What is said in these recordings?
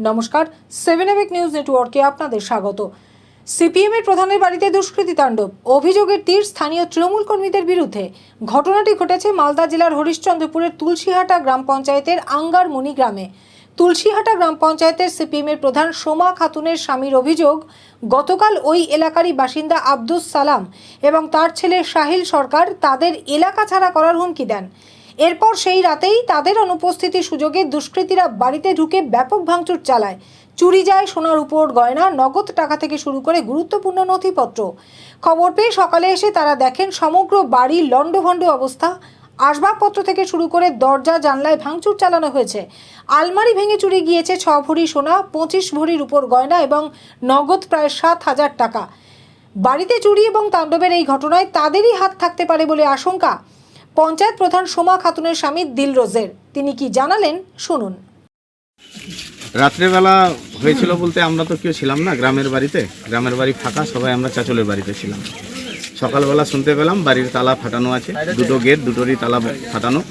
নমস্কার, 7 নিউজ নেটওয়ার্কে আপনাদের স্বাগত। সিপিএমের প্রধানের বাড়িতে দুষ্কৃতী তাণ্ডব, অভিযোগের তীর স্থানীয় তৃণমূল কর্মীদের বিরুদ্ধে। ঘটনাটি ঘটেছে মালদা জেলার হরিশ্চন্দ্রপুরের তুলসীহাটা গ্রাম পঞ্চায়েতের আঙ্গারমুনি গ্রামে। তুলসীহাটা গ্রাম পঞ্চায়েতের সিপিএমের প্রধান সোমা খাতুনের স্বামীর অভিযোগ, গতকাল ওই এলাকারই বাসিন্দা আব্দুস সালাম এবং তার ছেলে সাহিল সরকার তাদের এলাকা ছাড়া করার হুমকি দেন। এরপর সেই রাতেই তাদের অনুপস্থিতির সুযোগে দুষ্কৃতীরা বাড়িতে ঢুকে ব্যাপক ভাঙচুর চালায়। চুরি যায় সোনার উপর গয়না, নগদ টাকা থেকে শুরু করে গুরুত্বপূর্ণ নথিপত্র। খবর পেয়ে সকালে এসে তারা দেখেন সমগ্র বাড়ি লণ্ডভণ্ড অবস্থা। আসবাবপত্র থেকে শুরু করে দরজা জানলায় ভাঙচুর চালানো হয়েছে। আলমারি ভেঙে চুরি গিয়েছে 6 ভরি সোনা, 25 ভরির উপর গয়না এবং নগদ প্রায় 7,000 টাকা। বাড়িতে চুরি এবং তাণ্ডবের এই ঘটনায় তাদেরই হাত থাকতে পারে বলে আশঙ্কা পঞ্চায়েত প্রধান সোমা খাতুনের স্বামী দিলরোজের। তিনি কি জানালেন শুনুন। রাত্রেবেলা হয়েছিল বলতে আমরা তো কেউ ছিলাম না গ্রামের বাড়িতে, গ্রামের বাড়ি ফাঁকা, সবাই আমরা চাচলের বাড়িতে ছিলাম। সকালবেলা শুনতে পেলাম বাড়ির তালা ফাটানো আছে, দুটো গেট, দুটোরই তালা ফাটানো,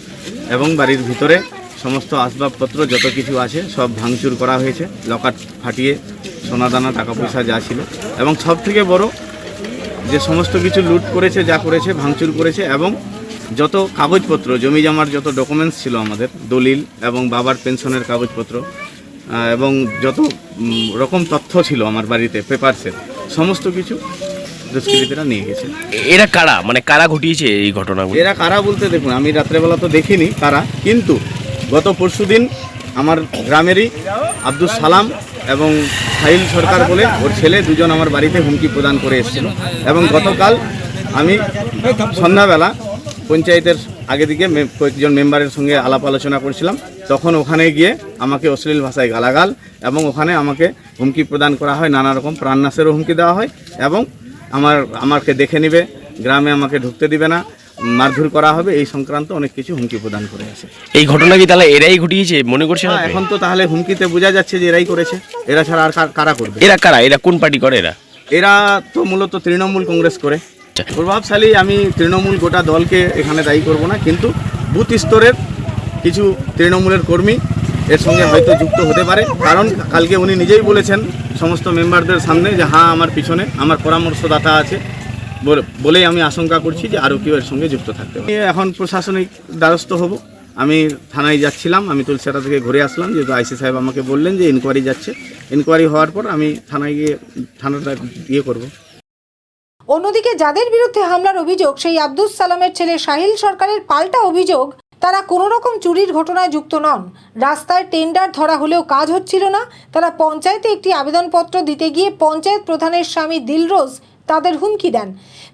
এবং বাড়ির ভিতরে সমস্ত আসবাবপত্র যত কিছু আছে সব ভাঙচুর করা হয়েছে, লকার ফাটিয়ে সোনাদানা টাকা পয়সা যা ছিল, এবং সব থেকে বড় যে সমস্ত কিছু লুট করেছে, যা করেছে ভাঙচুর করেছে, এবং যত কাগজপত্র জমি জমার যত ডকুমেন্টস ছিল আমাদের, দলিল এবং বাবার পেনশনের কাগজপত্র এবং যত রকম তথ্য ছিল আমার বাড়িতে পেপারসের, সমস্ত কিছু দুষ্কৃতীরা নিয়ে গেছে। এরা কারা, মানে কারা ঘটিয়েছে এই ঘটনাগুলো? এরা কারা বলতে দেখুন, আমি রাত্রেবেলা তো দেখিনি কারা, কিন্তু গত পরশুদিন আমার গ্রামেরই আব্দুস সালাম এবং সাহিল সরকার বলে ওর ছেলে দুজন আমার বাড়িতে হুমকি প্রদান করে এসেছিল, এবং গতকাল আমি সন্ধ্যাবেলা পঞ্চায়েতের আগে দিকে কয়েকজন মেম্বারের সঙ্গে আলাপ আলোচনা করছিলাম, তখন ওখানে গিয়ে আমাকে অশ্লীল ভাষায় গালাগাল এবং ওখানে আমাকে হুমকি প্রদান করা হয়, নানা রকম প্রাণনাশেরও হুমকি দেওয়া হয়, এবং আমাকে দেখে নেবে, গ্রামে আমাকে ঢুকতে দিবে না, মারধর করা হবে, এই সংক্রান্ত অনেক কিছু হুমকি প্রদান করে আছে। এই ঘটনা কি তাহলে এরাই ঘটিয়েছে মনে করছেন? এখন তো তাহলে হুমকিতে বোঝা যাচ্ছে যে এরাই করেছে, এরা ছাড়া আর কারা করবে? এরা কারা, এরা কোন পার্টি করে? এরা তো মূলত তৃণমূল কংগ্রেস করে। প্রভাবশালী, আমি তৃণমূল গোটা দলকে এখানে দায়ী করব না, কিন্তু বুথ স্তরের কিছু তৃণমূলের কর্মী এর সঙ্গে হয়তো যুক্ত হতে পারে, কারণ কালকে উনি নিজেই বলেছেন সমস্ত মেম্বারদের সামনে যে হ্যাঁ আমার পিছনে আমার পরামর্শদাতা আছে, বলেই আমি আশঙ্কা করছি যে আরও কেউ এর সঙ্গে যুক্ত থাকতে পারে। এখন প্রশাসনিক দ্বারস্থ হব। আমি থানায় যাচ্ছিলাম, আমি তুলসীহাটা থেকে ঘুরে আসলাম, যেহেতু আইসি সাহেব আমাকে বললেন যে ইনকোয়ারি যাচ্ছে, ইনকোয়ারি হওয়ার পর আমি থানায় গিয়ে থানাটা করব। অন্যদিকে যাদের বিরুদ্ধে হামলার অভিযোগ, সেই আব্দুস সালামের ছেলে সাহিল সরকারের পাল্টা অভিযোগ, তারা কোনো রকম চুরির ঘটনায় যুক্ত নন। রাস্তায় টেন্ডার ধরা হলেও কাজ হচ্ছিল না। তারা পঞ্চায়েতে একটি আবেদনপত্র দিতে গিয়ে পঞ্চায়েত প্রধানের স্বামী দিলরোজ তাদের হুমকি দেন।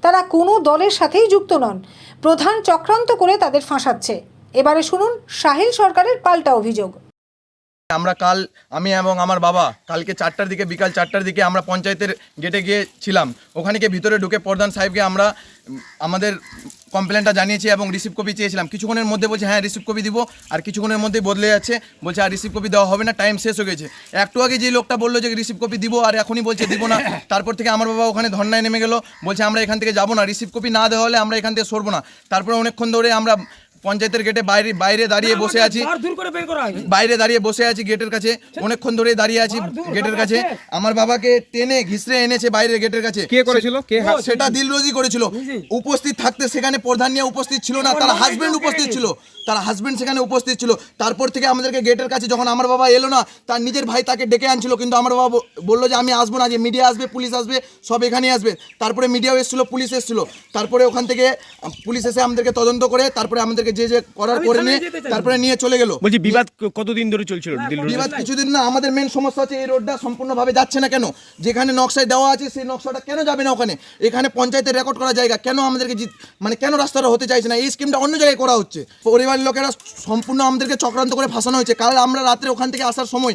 তারা কোনো দলের সাথেই যুক্ত নন, প্রধান চক্রান্ত করে তাদের ফাঁসাচ্ছে। এবারে শুনুন সাহিল সরকারের পাল্টা অভিযোগ। আমি এবং আমার বাবা কালকে 4টার দিকে, বিকাল 4টার দিকে আমরা পঞ্চায়েতের গেটে গিয়েছিলাম। ওখানে গিয়ে ভিতরে ঢুকে প্রধান সাহেবকে আমরা আমাদের কমপ্লেনটা জানিয়েছি এবং রিসিভ কপি চেয়েছিলাম। কিছুক্ষণের মধ্যে বলছে হ্যাঁ রিসিভ কপি দিব, আর কিছুক্ষণের মধ্যেই বদলে যাচ্ছে, বলছে আর রিসিভ কপি দেওয়া হবে না, টাইম শেষ হয়ে গেছে। একটু আগে যে লোকটা বললো যে রিসিভ কপি দিব, আর এখনই বলছে দিব না। তারপর থেকে আমার বাবা ওখানে ধর্নায় নেমে গেল, বলছে আমরা এখান থেকে যাবো না, রিসিভ কপি না দেওয়া হলে আমরা এখান থেকে সরবো না। তারপরে অনেকক্ষণ ধরে আমরা পঞ্চায়েতের গেটে বাইরে দাঁড়িয়ে বসে আছি গেটের কাছে, অনেকক্ষণ ধরে দাঁড়িয়ে আছি গেটের কাছে। আমার বাবাকে টেনে ঘিসড়ে এনেছে বাইরের গেটের কাছে। কে করেছিল? সেটা দিলরোজই করেছিল। উপস্থিত থাকতে সেখানে প্রধান নিয়ে উপস্থিত ছিল না, তার হাজবেন্ড উপস্থিত ছিল, সেখানে উপস্থিত ছিল। তারপর থেকে আমাদেরকে গেটের কাছে যখন আমার বাবা এলো না, তার নিজের ভাই তাকে ডেকে আনছিল, কিন্তু আমার বাবা বললো যে আমি আসবো না, যে মিডিয়া আসবে, পুলিশ আসবে, সব এখানেই আসবে। তারপরে মিডিয়াও এসেছিলো, পুলিশ এসেছিলো। তারপরে ওখান থেকে পুলিশ এসে আমাদেরকে তদন্ত করে তারপরে আমাদেরকে যে করার করে নিয়ে তারপরে নিয়ে চলে গেল। বলছি বিবাদ কতদিন ধরে চলছিল? বিবাদ কিছুদিন না, আমাদের মেন সমস্যা হচ্ছে এই রোডটা সম্পূর্ণভাবে যাচ্ছে না কেন? যেখানে নকশায় দেওয়া আছে সেই নকশাটা কেন যাবে না ওখানে? এখানে পঞ্চায়েতের রেকর্ড করা জায়গা, কেন আমাদেরকে কেন রাস্তাটা হতে চাইছে না? এই স্কিমটা অন্য জায়গায় করা হচ্ছে। পরিবারের লোকেরা সম্পূর্ণ আমাদেরকে চক্রান্ত করে ফাঁসানো হয়েছে। কাল আমরা রাত্রে ওখান থেকে আসার সময়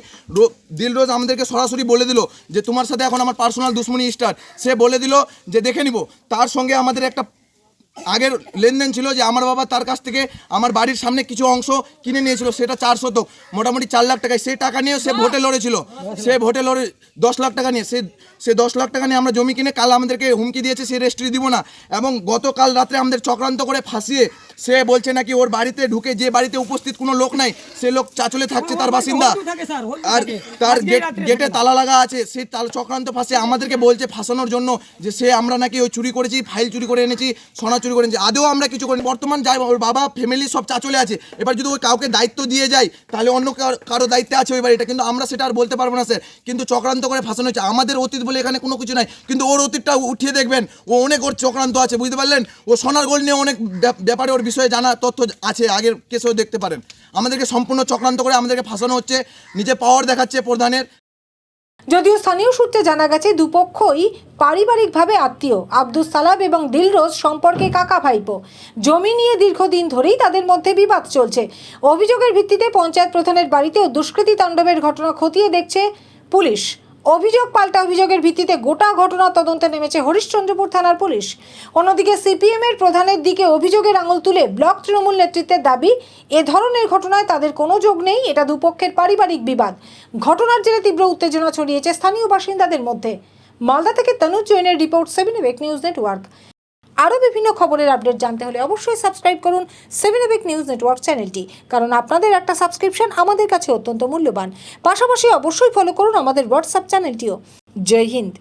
দিলরোজ আমাদেরকে সরাসরি বলে দিল যে তোমার সাথে এখন আমার পার্সোনাল দুশ্মনী স্টার্ট। সে বলে দিল যে দেখে নিব। তার সঙ্গে আমাদের একটা আগের লেনদেন ছিল যে আমার বাবা তার কাছ থেকে আমার বাড়ির সামনে কিছু অংশ কিনে নিয়েছিল, সেটা 4 শতক, মোটামুটি 4 লাখ টাকায়। সেই টাকা নিয়ে সে ভোটে লড়েছিল, 10 লাখ টাকা নিয়ে সে 10 লাখ টাকা নিয়ে আমরা জমি কিনে কাল আমাদেরকে হুমকি দিয়েছে সে রেজিস্ট্রি দিব না। এবং গতকাল রাত্রে আমাদের চক্রান্ত করে ফাঁসিয়ে সে বলছে নাকি ওর বাড়িতে ঢুকে, যে বাড়িতে উপস্থিত কোনো লোক নাই সে লোক চাচলে থাকছে, তার বাসিন্দা, আর তার গেটে তালা লাগা আছে, সেই চক্রান্ত ফাঁসে আমাদেরকে বলছে ফাঁসানোর জন্য যে সে আমরা নাকি ওই চুরি করেছি, ফাইল চুরি করে এনেছি, সোনা চুরি করে এনেছি। আদেও আমরা কিছু করিনি। বর্তমান যাই ওর বাবা ফ্যামিলি সব চাচলে আছে, এবার যদি ওই কাউকে দায়িত্ব দিয়ে যায় তাহলে অন্য কারো দায়িত্বে আছে ওই বাড়িটা, কিন্তু আমরা সেটা আর বলতে পারবো না স্যার। কিন্তু চক্রান্ত করে ফাঁসানো হচ্ছে। আমাদের অতীত বলে এখানে কোনো কিছু নাই, কিন্তু ওর অতীতটা উঠিয়ে দেখবেন, ও অনেক ওর চক্রান্ত আছে, বুঝতে পারলেন? ও সোনার গোল্ড নিয়ে অনেক ব্যাপারে ওর বিষয়ে জানা তথ্য আছে, আগের কেসেও দেখতে পারেন। আমাদেরকে সম্পূর্ণ চক্রান্ত করে আমাদেরকে ফাঁসানো হচ্ছে, নিজে পাওয়ার দেখাচ্ছে প্রধানের। যদিও স্থানীয় সূত্রে জানা গেছে দুপক্ষই পারিবারিকভাবে আত্মীয়। আব্দুস সালাম এবং দিলরোজ সম্পর্কে কাকা ভাইপো। জমি নিয়ে দীর্ঘদিন ধরেই তাদের মধ্যে বিবাদ চলছে। অভিযোগের ভিত্তিতে পঞ্চায়েত প্রধানের বাড়িতেও দুষ্কৃতী তাণ্ডবের ঘটনা খতিয়ে দেখছে পুলিশ। অভিযোগ পাল্টা অভিযোগের ভিত্তিতে গোটা ঘটনা তদন্তে নেমেছে হরিশ্চন্দ্রপুর থানার পুলিশ। অন্যদিকে সিপিএম এর প্রধানের দিকে অভিযোগের আঙুল তুলে ব্লক তৃণমূল নেতৃত্বের দাবি, এ ধরনের ঘটনায় তাদের কোনো যোগ নেই, এটা দুপক্ষের পারিবারিক বিবাদ। ঘটনার জেরে তীব্র উত্তেজনা ছড়িয়েছে স্থানীয় বাসিন্দাদের মধ্যে। মালদা থেকে তনুজ জৈনের রিপোর্ট, 7 এবেক নিউজ নেটওয়ার্ক। আরও বিভিন্ন খবরের আপডেট জানতে হলে অবশ্যই সাবস্ক্রাইব করুন 7 এবেক নিউজ নেটওয়ার্ক চ্যানেলটি, কারণ আপনাদের একটা সাবস্ক্রিপশন আমাদের কাছে অত্যন্ত মূল্যবান। পাশাপাশি অবশ্যই ফলো করুন আমাদের হোয়াটসঅ্যাপ চ্যানেলটিও। জয় হিন্দ।